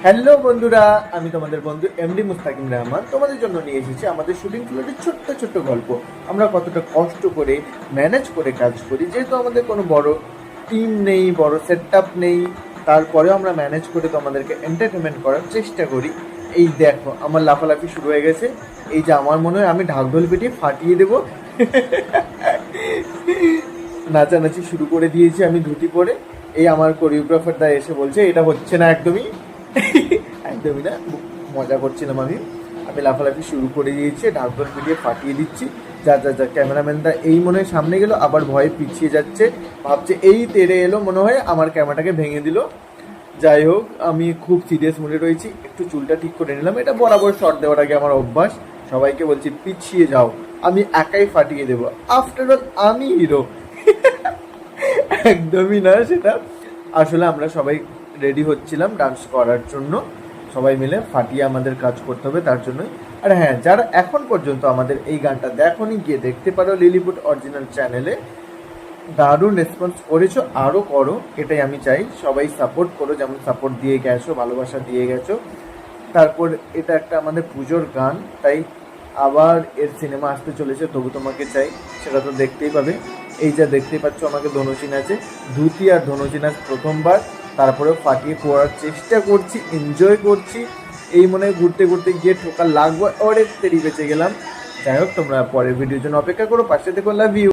Hello বন্ধুরা, আমি তোমাদের বন্ধু এমডি মুস্তাকিম রহমান তোমাদের জন্য নিয়ে এসেছি আমাদের শুটিং ফ্লোরের ছোট্ট ছোট্ট গল্প। আমরা কতটা কষ্ট করে ম্যানেজ করে কাজ করি, যেহেতু আমাদের কোনো বড় টিম নেই, বড় সেট আপ নেই, তারপরেও আমরা ম্যানেজ করে তোমাদেরকে এন্টারটেনমেন্ট করার চেষ্টা করি। এই দেখো আমার লাফালাফি শুরু হয়ে গেছে। এই যে আমার মনে হয় আমি ঢাকঢোল পিটিয়ে ফাটিয়ে দেবো। নাচানাচি শুরু করে দিয়েছি আমি ধুতি পরে। এই আমার কোরিওগ্রাফারটা এসে বলছে এটা হচ্ছে না একদমই। একদমই না, মজা করছিলাম আমি। আমি লাফালাফি শুরু করে দিয়েছি, ঢাকঢোল পিটিয়ে ফাটিয়ে দিচ্ছি। যা যা যা ক্যামেরাম্যানটা এই মনে হয় সামনে গেল, আবার ভয়ে পিছিয়ে যাচ্ছে, ভাবছে এই তেড়ে এলো মনে হয় আমার ক্যামেরাটাকে ভেঙে দিল। যাই হোক, আমি খুব সিরিয়াস মুডে রয়েছি, একটু চুলটা ঠিক করে নিলাম। এটা বরাবর শর্ট দেওয়ার আগে আমার অভ্যাস। সবাইকে বলছি পিছিয়ে যাও, আমি একাই ফাটিয়ে দেবো, আফটার অল আমি হিরো। একদমই না সেটা। আসলে আমরা সবাই রেডি হচ্ছিলাম ডান্স করার জন্য, সবাই মিলে ফাটিয়ে আমাদের কাজ করতে হবে তার জন্যই। আর হ্যাঁ, যারা এখন পর্যন্ত আমাদের এই গানটা দেখোনি, গিয়ে দেখতে পারো লিলিপুট অরিজিনাল চ্যানেলে। দারুণ রেসপন্স করেছো, আরও করো, এটাই আমি চাই। সবাই সাপোর্ট করো, যেমন সাপোর্ট দিয়ে গেছো, ভালোবাসা দিয়ে গেছো। তারপর এটা একটা আমাদের পুজোর গান, তাই আবার এর সিনেমা আসতে চলেছে, তবু তোমাকে চাই, সেটা তো দেখতেই পাবে। এই যা দেখতেই পাচ্ছ আমাকে ধনুচি নাচে, ধুতি আর ধনুচি নাচ প্রথমবার, তারপরেও ফাটিয়ে পড়ার চেষ্টা করছি, এনজয় করছি। এই মনে হয় ঘুরতে ঘুরতে গিয়ে ঠোকা লাগবো, অনেক দেরি বেঁচে গেলাম। যাই হোক, তোমরা পরের ভিডিওর জন্য অপেক্ষা করো, পাশে দেখো, লাভ ইউ।